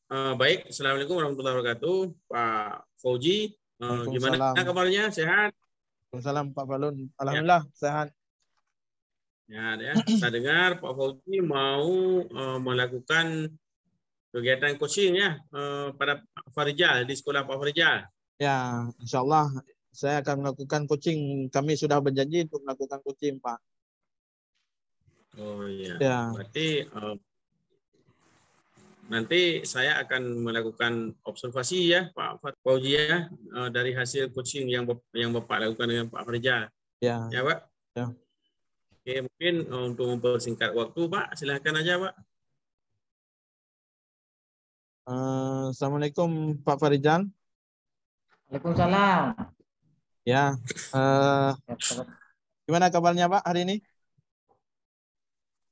Baik, Assalamualaikum warahmatullahi wabarakatuh, Pak Fauji. Gimana Waalaikumsalam. kabarnya? Sehat? Waalaikumsalam Pak Balun. Ya, Alhamdulillah sehat. ya. Saya dengar Pak Fauji mau melakukan kegiatan coaching ya pada Pak Farijal di sekolah Pak Farijal. Ya, insya Allah saya akan melakukan coaching. Kami sudah berjanji untuk melakukan coaching, Pak. Oh iya, Ya, berarti nanti saya akan melakukan observasi ya Pak Fauji ya dari hasil coaching yang Bapak lakukan dengan Pak Farijal. ya, Ya Pak. ya. Oke, mungkin untuk mempersingkat waktu Pak, silahkan aja Pak. Assalamualaikum Pak Farijal. Waalaikumsalam. Ya, gimana kabarnya Pak hari ini?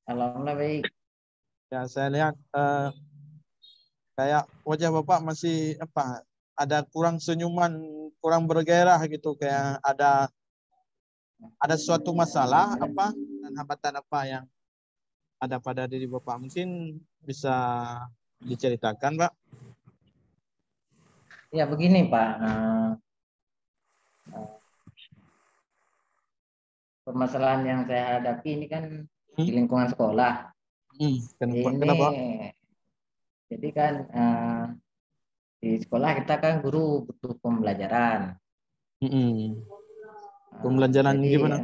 Alhamdulillah baik. Ya, saya lihat kayak wajah Bapak masih ada kurang senyuman, kurang bergairah gitu, kayak ada suatu masalah dan hambatan apa yang ada pada diri Bapak. Mungkin bisa diceritakan, Pak? Ya begini Pak, permasalahan yang saya hadapi ini kan di lingkungan sekolah. Kenapa? Jadi kan di sekolah kita kan guru butuh pembelajaran. Pembelajaran Jadi, gimana?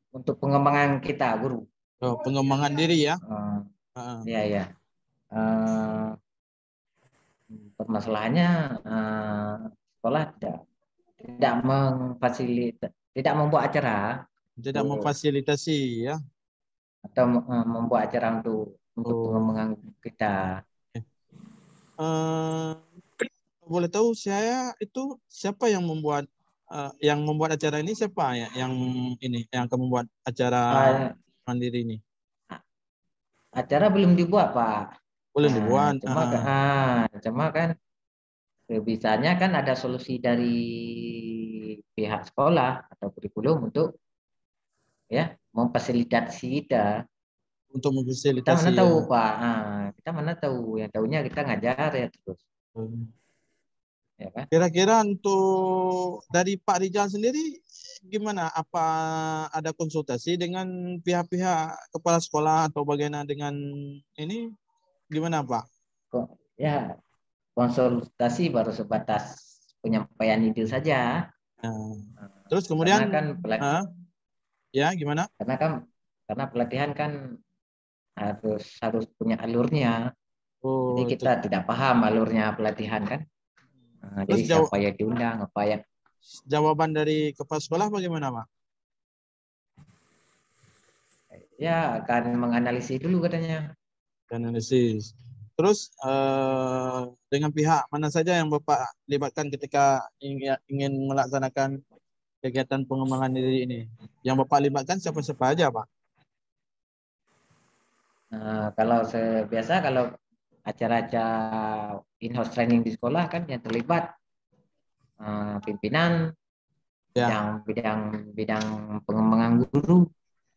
untuk pengembangan kita guru. Oh, pengembangan diri ya? Iya ya. Permasalahannya sekolah tidak membuat acara, tidak memfasilitasi ya, atau membuat acara untuk pengembangan kita. Boleh tahu saya itu siapa yang membuat acara ini, siapa ya yang akan membuat acara mandiri ini? Acara belum dibuat Pak. Belum dibuat. Cuma kan bisanya kan ada solusi dari pihak sekolah atau kurikulum untuk ya memfasilitasi kita. Untuk memfasilitasi. Kita mana tahu Pak. Kita mana tahu, yang tahunya kita ngajar ya terus. Ya kan? Kira-kira untuk dari Pak Rijal sendiri gimana? Apa ada konsultasi dengan pihak-pihak kepala sekolah atau bagaimana dengan ini? Gimana Pak? Ya, konsultasi baru sebatas penyampaian ide saja. Terus kemudian kan ya gimana? Karena pelatihan kan harus punya alurnya. Jadi kita tidak paham alurnya pelatihan kan. Jadi siapa yang diundang, apa yang. Jawaban dari kepala sekolah bagaimana Pak? Ya akan menganalisis dulu katanya. Analisis. Terus dengan pihak mana saja yang Bapak libatkan ketika ingin melaksanakan kegiatan pengembangan diri ini? Yang Bapak libatkan siapa-siapa aja Pak? Kalau kalau acara-acara in-house training di sekolah kan yang terlibat pimpinan, bidang pengembangan guru,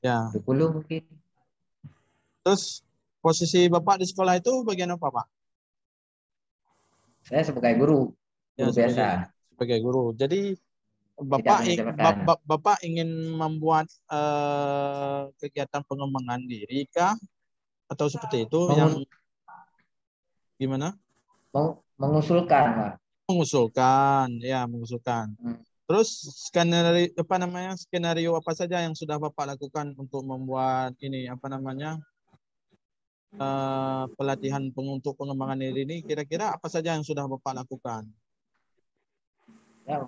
kurikulum mungkin. Terus posisi Bapak di sekolah itu bagian apa Pak? Saya sebagai guru biasa. Sebagai guru. Jadi Bapak ingin membuat kegiatan pengembangan diri kah? Atau seperti itu yang gimana? Mengusulkan, Pak. Mengusulkan. Terus skenario apa saja yang sudah Bapak lakukan untuk membuat ini pelatihan untuk pengembangan diri ini, kira-kira apa saja yang sudah Bapak lakukan? Ya,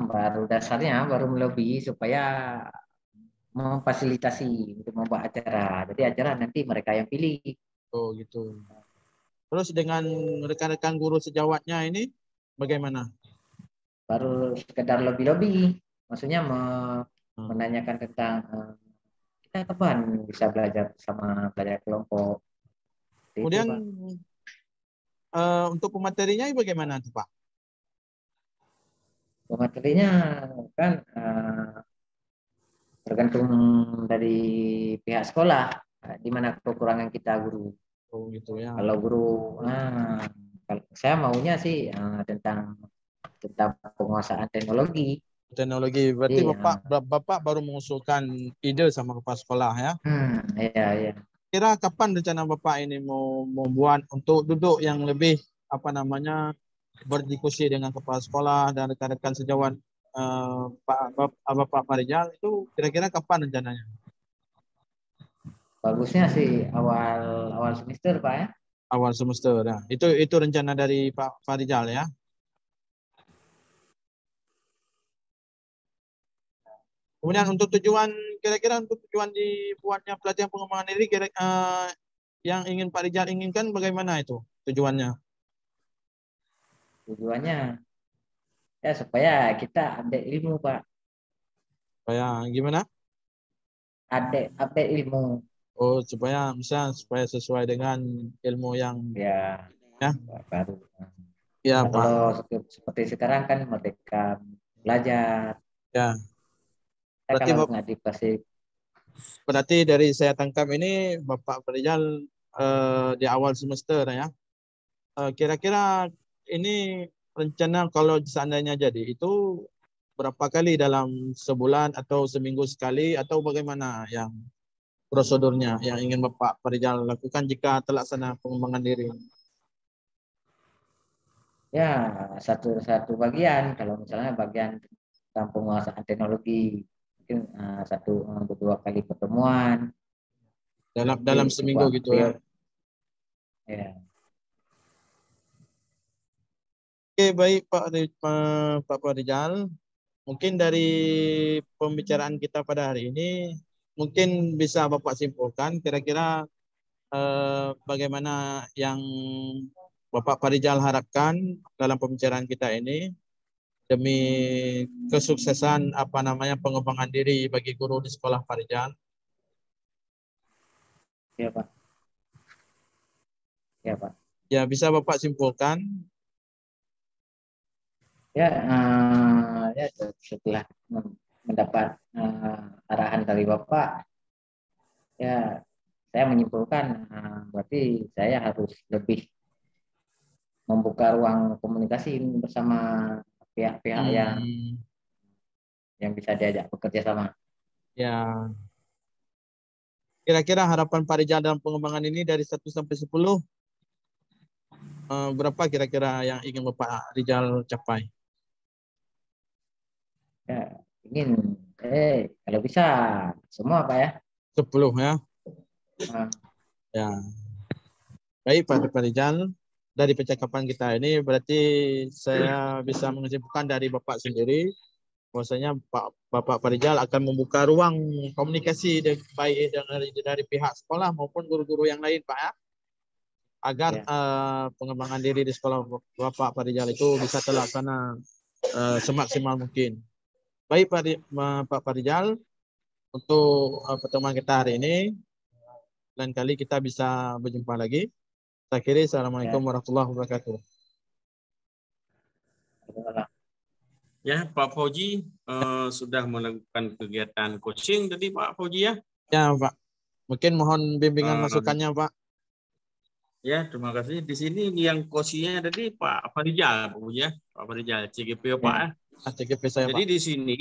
baru dasarnya baru melebihi supaya memfasilitasi untuk membuat acara. Jadi acara nanti mereka yang pilih. Oh gitu. Terus dengan rekan-rekan guru sejawatnya ini bagaimana? Baru sekedar lebih-lebih. Maksudnya menanyakan tentang kita kapan bisa belajar sama belajar kelompok. Kemudian untuk pematerinya bagaimana tuh Pak? Pematerinya kan tergantung dari pihak sekolah, di mana kekurangan kita guru. Oh gitu ya. Kalau guru, kalau saya maunya sih tentang penguasaan teknologi. Teknologi. Berarti Jadi, Bapak baru mengusulkan ide sama kepala sekolah ya. iya, iya. Kira kapan rencana Bapak ini mau membuat untuk duduk yang lebih apa namanya berdiskusi dengan kepala sekolah dan rekan-rekan sejawat Bapak Farijal itu kira-kira kapan rencananya? Bagusnya sih awal semester, Pak ya. Awal semester ya. Itu rencana dari Pak Farijal ya. Kemudian untuk tujuan kira-kira untuk tujuan dibuatnya pelatihan pengembangan diri yang ingin Pak Rijal inginkan bagaimana itu tujuannya? Tujuannya ya supaya kita update ilmu, Pak. Supaya gimana? Update ilmu. Oh, supaya sesuai dengan ilmu yang Ya, ya. baru. Ya, Pak. Kalau seperti sekarang kan merdeka belajar. Ya. Kita kalau nggak dikasih. Berarti dari saya tangkap ini Bapak Farijal di awal semester ya. Kira-kira ini rencana kalau seandainya jadi itu berapa kali dalam sebulan atau seminggu sekali atau bagaimana yang prosedurnya yang ingin Bapak Farijal lakukan jika terlaksana pengembangan diri? Ya, satu bagian. Kalau misalnya bagian tentang penguasaan teknologi, mungkin satu atau dua kali pertemuan. Dalam seminggu gitu ya. Ya. Oke, baik Pak Farijal. Mungkin dari pembicaraan kita pada hari ini, mungkin bisa Bapak simpulkan kira-kira bagaimana yang Bapak Farijal harapkan dalam pembicaraan kita ini demi kesuksesan pengembangan diri bagi guru di sekolah Farijal. Ya, Pak. Ya, Pak. Ya, bisa Bapak simpulkan. Ya, ya setelah mendapat arahan dari Bapak, ya saya menyimpulkan berarti saya harus lebih membuka ruang komunikasi bersama pihak-pihak yang bisa diajak bekerja sama. Ya. Kira-kira harapan Pak Rijal dalam pengembangan ini dari 1 sampai 10 berapa kira-kira yang ingin Bapak Rijal capai? Ya, ingin kalau bisa semua, Pak ya. 10 ya. Ya. Baik Pak Rijal, dari percakapan kita ini berarti saya bisa menyimpulkan dari Bapak sendiri bahwasanya Bapak Farijal akan membuka ruang komunikasi baik dari pihak sekolah maupun guru-guru yang lain Pak ya, agar pengembangan diri di sekolah Bapak Farijal itu bisa terlaksana semaksimal mungkin. Baik Pak Farijal, untuk pertemuan kita hari ini, lain kali kita bisa berjumpa lagi. Saya kira Assalamualaikum warahmatullahi wabarakatuh. Ya, Pak Fauji sudah melakukan kegiatan coaching tadi Pak Fauji ya? Ya Pak, mungkin mohon bimbingan masukannya Pak. Ya, terima kasih. Di sini yang coachingnya tadi Pak Farijal, Pak Fauji ya, Pak Farijal, CGP Pak ya. CGP saya Jadi Pak. di sini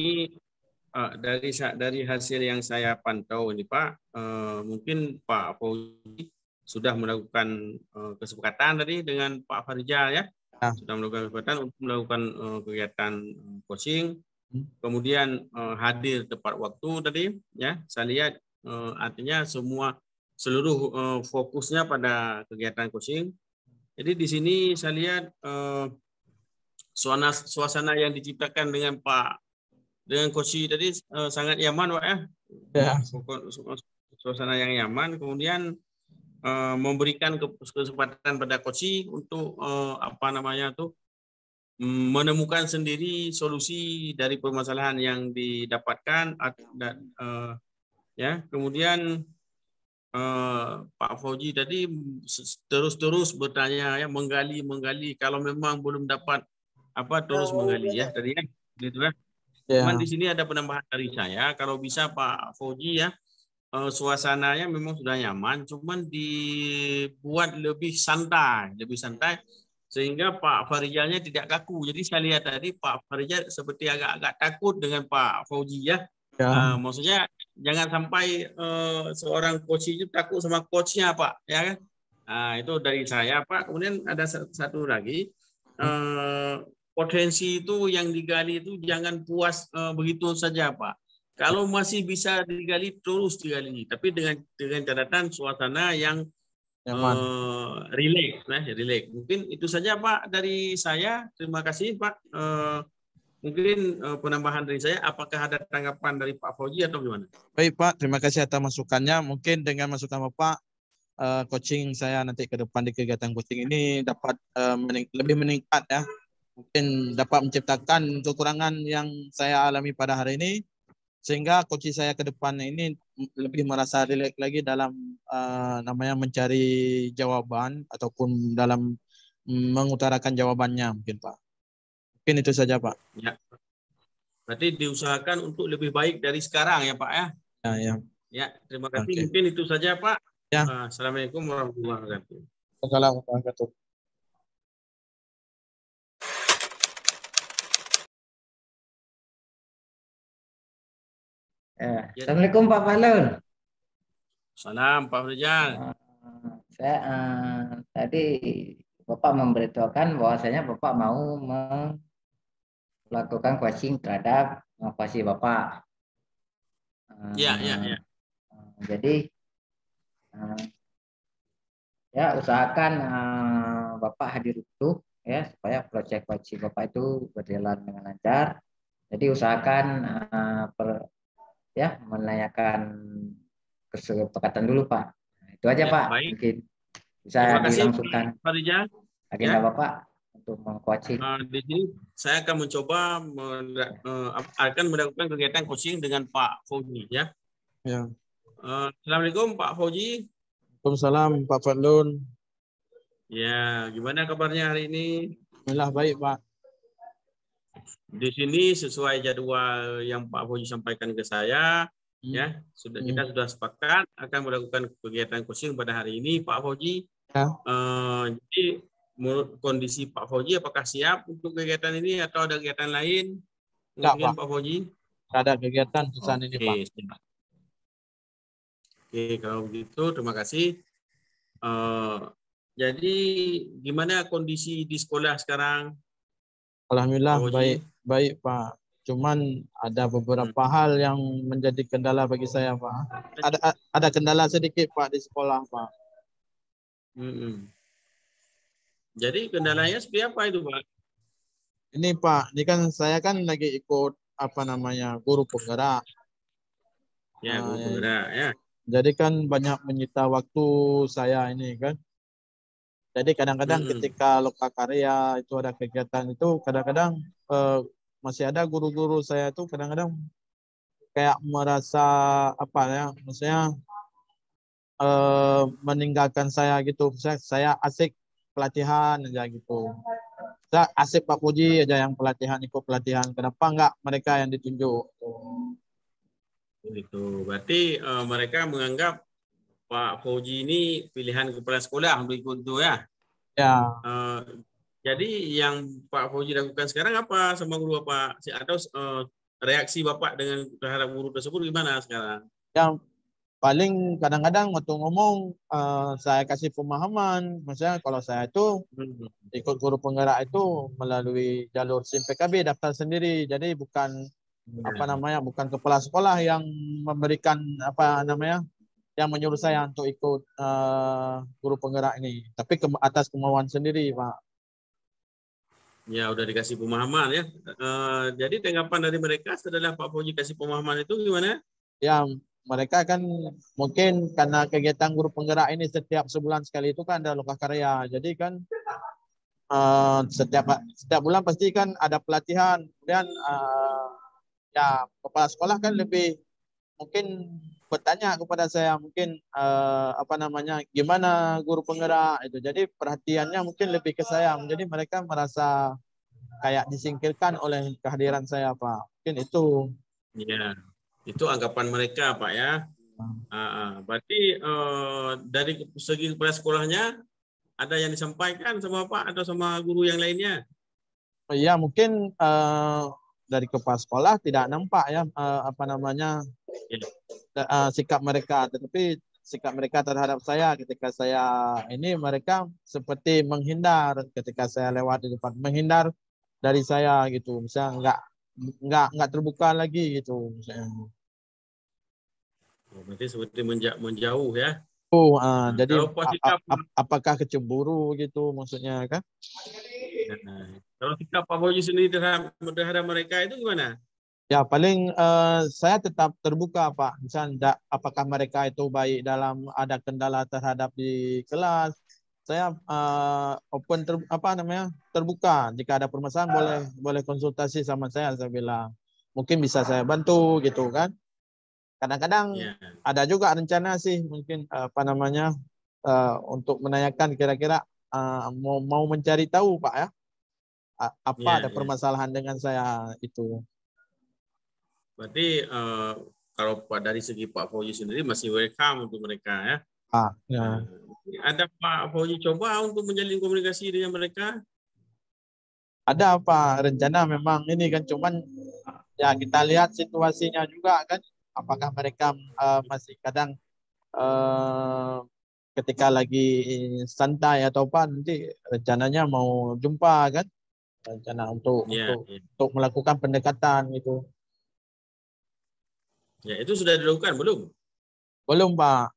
dari hasil yang saya pantau ini Pak, mungkin Pak Fauji sudah melakukan kesepakatan tadi dengan Pak Farijal ya. Sudah melakukan kesempatan untuk melakukan kegiatan coaching, kemudian hadir tepat waktu tadi ya. Saya lihat artinya seluruh fokusnya pada kegiatan coaching. Jadi di sini saya lihat suasana yang diciptakan dengan coach tadi sangat nyaman Pak ya. Suasana yang nyaman, kemudian memberikan kesempatan pada coach untuk menemukan sendiri solusi dari permasalahan yang didapatkan dan ya kemudian Pak Fauji tadi terus bertanya ya, menggali kalau memang belum dapat terus menggali ya tadi ya gitu ya. Cuman di sini ada penambahan dari saya, kalau bisa Pak Fauji ya suasananya memang sudah nyaman, cuman dibuat lebih santai, sehingga Pak Farijalnya tidak kaku. Jadi saya lihat tadi Pak Farijal seperti agak-agak takut dengan Pak Fauzi ya. Maksudnya jangan sampai seorang coach itu takut sama coachnya Pak, ya kan? Nah, itu dari saya Pak. Kemudian ada satu lagi, potensi itu yang digali itu jangan puas begitu saja Pak. Kalau masih bisa digali terus digali, tapi dengan catatan suasana yang relax, relax. Mungkin itu saja Pak dari saya. Terima kasih Pak. Mungkin penambahan dari saya, apakah ada tanggapan dari Pak Fauzi atau gimana? Baik Pak, terima kasih atas masukannya. Mungkin dengan masukan Bapak, coaching saya nanti ke depan di kegiatan coaching ini dapat lebih meningkat ya. Mungkin dapat menciptakan kekurangan yang saya alami pada hari ini, sehingga coaching saya ke depan ini lebih merasa rileks lagi dalam namanya mencari jawaban ataupun dalam mengutarakan jawabannya mungkin Pak. Mungkin itu saja Pak. Ya. Berarti diusahakan untuk lebih baik dari sekarang ya Pak ya. Ya. Ya, terima kasih. Okay. Mungkin itu saja Pak. Ya. Assalamualaikum warahmatullahi wabarakatuh. Waalaikumsalam warahmatullahi wabarakatuh. Assalamualaikum Pak Falun. Salam Pak Rizal. Saya tadi Bapak memberitahukan bahwasanya Bapak mau melakukan coaching terhadap motivasi Bapak. Iya. Jadi ya usahakan Bapak hadir itu ya supaya proyek coaching Bapak itu berjalan dengan lancar. Jadi usahakan menanyakan kesepakatan dulu Pak. Itu aja ya, Pak. Baik. Mungkin bisa dilangsungkan agenda Bapak untuk meng-coaching. Di sini saya akan mencoba akan melakukan kegiatan coaching dengan Pak Fauzi ya. Ya. Assalamualaikum Pak Fauzi. Waalaikumsalam Pak Fadlun. Ya, gimana kabarnya hari ini? Alhamdulillah baik Pak. Di sini sesuai jadwal yang Pak Fauzi sampaikan ke saya, ya kita sudah sepakat akan melakukan kegiatan coaching pada hari ini Pak Fauzi. Ya. Jadi menurut kondisi Pak Fauzi, apakah siap untuk kegiatan ini atau ada kegiatan lain? Mungkin Pak Fauzi? Ada kegiatan di sana ini Pak. Oke, kalau begitu terima kasih. Jadi gimana kondisi di sekolah sekarang? Alhamdulillah baik Pak. Cuman ada beberapa hal yang menjadi kendala bagi saya Pak. Ada kendala sedikit Pak di sekolah Pak. Jadi kendalanya seperti apa itu Pak? Ini Pak, ini kan saya kan lagi ikut guru penggerak. Ya, guru penggerak ya. Jadi kan banyak menyita waktu saya ini kan. Jadi kadang-kadang ketika lokakarya itu ada kegiatan itu kadang-kadang masih ada guru-guru saya itu kadang-kadang kayak merasa maksudnya meninggalkan saya gitu. Saya asik pelatihan aja gitu. Saya asik Pak Puji aja yang ikut pelatihan. Kenapa enggak mereka yang ditunjuk? Itu berarti mereka menganggap Pak Fauzi ini pilihan kepala sekolah untuk ikut itu ya. Ya. Jadi yang Pak Fauzi lakukan sekarang apa sama guru Bapak? Atau reaksi Bapak terhadap guru tersebut gimana sekarang? Yang paling kadang-kadang waktu ngomong saya kasih pemahaman. Maksudnya kalau saya itu ikut guru penggerak itu melalui jalur SIM PKB daftar sendiri. Jadi bukan bukan kepala sekolah yang memberikan yang menyuruh saya untuk ikut guru penggerak ini, tapi atas kemauan sendiri Pak. Ya udah dikasih pemahaman ya. Jadi tanggapan dari mereka setelah Pak Fauzi kasih pemahaman itu gimana? Ya mereka kan mungkin karena kegiatan guru penggerak ini setiap sebulan sekali itu kan ada lokakarya. Jadi kan setiap bulan pasti kan ada pelatihan. Kemudian ya kepala sekolah kan lebih mungkin bertanya kepada saya mungkin gimana guru penggerak itu. Jadi perhatiannya mungkin lebih ke saya. Jadi mereka merasa kayak disingkirkan oleh kehadiran saya Pak. Mungkin itu. Ya. Itu anggapan mereka Pak ya. Berarti dari segi kepala sekolahnya ada yang disampaikan sama Pak atau sama guru yang lainnya? Ya mungkin dari kepala sekolah tidak nampak ya sikap mereka, tetapi sikap mereka terhadap saya ketika saya ini, mereka seperti menghindar ketika saya lewat di depan, menghindar dari saya gitu, misalnya nggak terbuka lagi gitu misalnya. Berarti seperti menjauh ya. Jadi Kalau sikap, apakah kecemburu gitu maksudnya kan? Kalau sikap Pak Fauzi sendiri terhadap mereka itu gimana? Ya paling saya tetap terbuka Pak. Misalnya apakah mereka itu baik dalam ada kendala terhadap di kelas, saya terbuka. Jika ada permasalahan boleh konsultasi sama saya bilang. Mungkin bisa saya bantu gitu kan. Kadang-kadang ada juga rencana sih mungkin untuk menanyakan kira-kira mau mencari tahu Pak ya. Apa ada permasalahan dengan saya itu. Berarti kalau dari segi Pak Fauzi sendiri masih welcome untuk mereka ya. Ada Pak Fauzi coba untuk menjalin komunikasi dengan mereka? Ada apa rencana memang ini kan, cuman ya kita lihat situasinya juga kan, apakah mereka masih kadang ketika lagi santai atau apa, nanti rencananya mau jumpa kan, rencana untuk melakukan pendekatan gitu. Ya, itu sudah dilakukan belum? Belum Pak.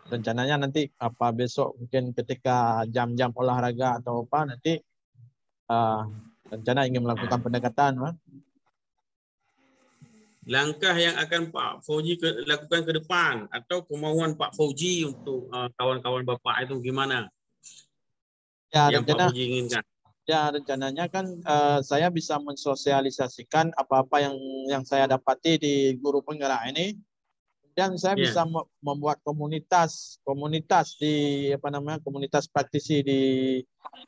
Rencananya nanti apa besok mungkin ketika jam-jam olahraga atau apa nanti rencana ingin melakukan pendekatan Pak. Langkah yang akan Pak Fauzi lakukan ke depan atau kemauan Pak Fauzi untuk kawan-kawan Bapak itu gimana? Ya, yang Pak Fauzi inginkan. Ya, rencananya kan saya bisa mensosialisasikan apa-apa yang saya dapati di guru penggerak ini, dan saya bisa membuat komunitas di komunitas praktisi di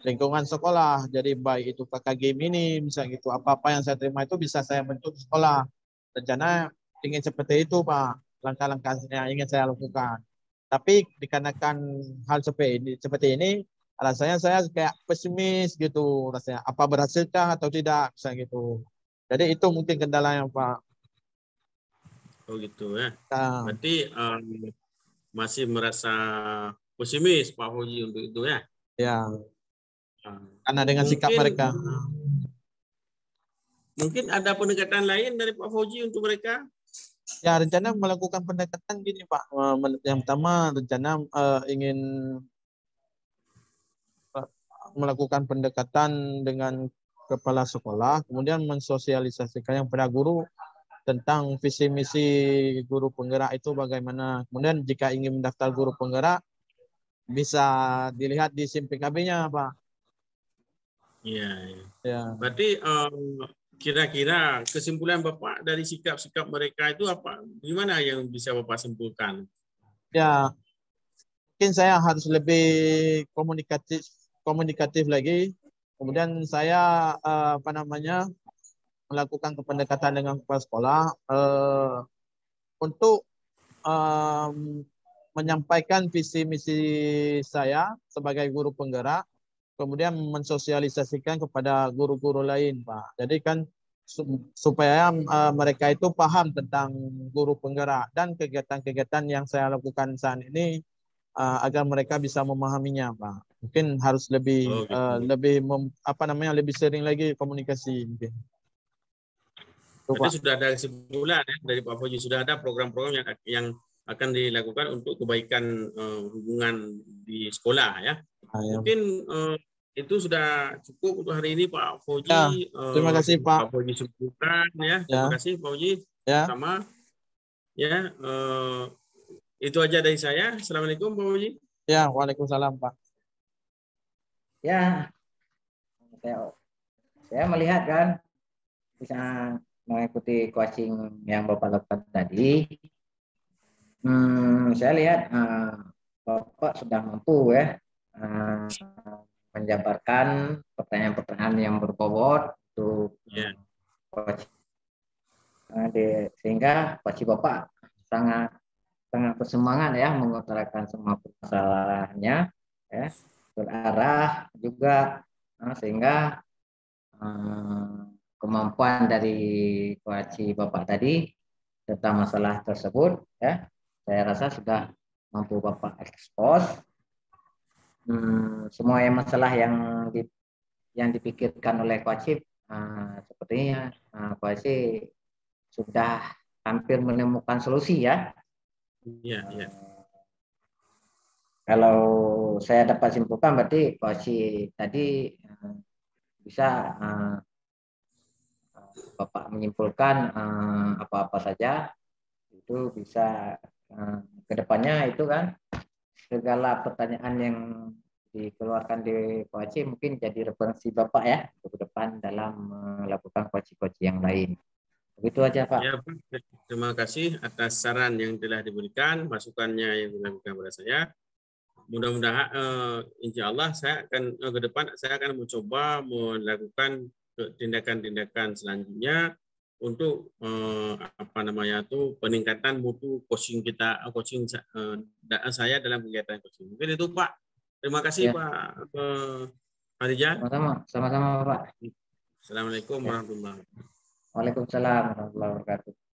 lingkungan sekolah. Jadi baik itu KKG mini misalnya gitu, apa-apa yang saya terima itu bisa saya bentuk di sekolah. Rencana ingin seperti itu Pak, langkah-langkah yang ingin saya lakukan. Tapi dikarenakan hal seperti ini rasanya saya kayak pesimis gitu rasanya, apa berhasilkah atau tidak misalnya gitu. Jadi itu mungkin kendala yang Pak. Oh gitu ya. Berarti masih merasa pesimis Pak Fauzi untuk itu ya? Ya. Karena dengan sikap mereka. Mungkin ada pendekatan lain dari Pak Fauzi untuk mereka? Ya, rencana melakukan pendekatan gini Pak. Yang pertama rencana ingin melakukan pendekatan dengan kepala sekolah, kemudian mensosialisasikan yang pada guru tentang visi misi guru penggerak itu bagaimana. Kemudian jika ingin mendaftar guru penggerak bisa dilihat di SIM PKB-nya Pak. Iya. Berarti kira-kira kesimpulan Bapak dari sikap-sikap mereka itu apa? Gimana yang bisa Bapak simpulkan? Ya, mungkin saya harus lebih komunikatif lagi. Kemudian saya melakukan pendekatan dengan kepala sekolah untuk menyampaikan visi misi saya sebagai guru penggerak, kemudian mensosialisasikan kepada guru-guru lain Pak. Jadi kan supaya mereka itu paham tentang guru penggerak dan kegiatan-kegiatan yang saya lakukan saat ini agar mereka bisa memahaminya Pak. Mungkin harus lebih lebih sering lagi komunikasi mungkin. Berarti sudah ada kesimpulan ya, dari Pak Fauzi, sudah ada program-program yang akan dilakukan untuk kebaikan hubungan di sekolah ya. Mungkin itu sudah cukup untuk hari ini Pak Fauzi. Ya, terima kasih Pak. Pak Fauzi sebutkan ya. Terima kasih Pak Fauzi. Sama. Ya, itu aja dari saya. Assalamualaikum Pak Fauzi. Ya, waalaikumsalam Pak. Ya, saya melihat kan bisa mengikuti coaching yang Bapak lakukan tadi. Saya lihat Bapak sudah mampu ya menjabarkan pertanyaan-pertanyaan yang berbobot untuk coaching Sehingga Pak Bapak sangat bersemangat ya mengutarakan semua permasalahannya ya, berarah juga sehingga kemampuan dari Koaci Bapak tadi tentang masalah tersebut ya, saya rasa sudah mampu Bapak ekspos semua masalah yang dipikirkan oleh Koaci. Sepertinya Koaci sudah hampir menemukan solusi ya. Iya, iya. Kalau saya dapat simpulkan berarti Koaci tadi bisa Bapak menyimpulkan apa-apa saja itu bisa kedepannya itu kan segala pertanyaan yang dikeluarkan di Koaci mungkin jadi referensi Bapak ya ke depan dalam melakukan Koaci-Koaci yang lain. Begitu aja Pak. Ya, Pak. Terima kasih atas saran yang telah diberikan, masukannya yang diberikan kepada saya. Mudah-mudahan insya Allah saya akan ke depan saya akan mencoba melakukan tindakan-tindakan selanjutnya untuk apa namanya itu peningkatan mutu coaching kita, coaching saya dalam kegiatan coaching. Mungkin itu Pak. Terima kasih Ya. Pak Farijal. Sama-sama Pak. Assalamualaikum warahmatullahi wabarakatuh. Waalaikumsalam warahmatullahi wabarakatuh.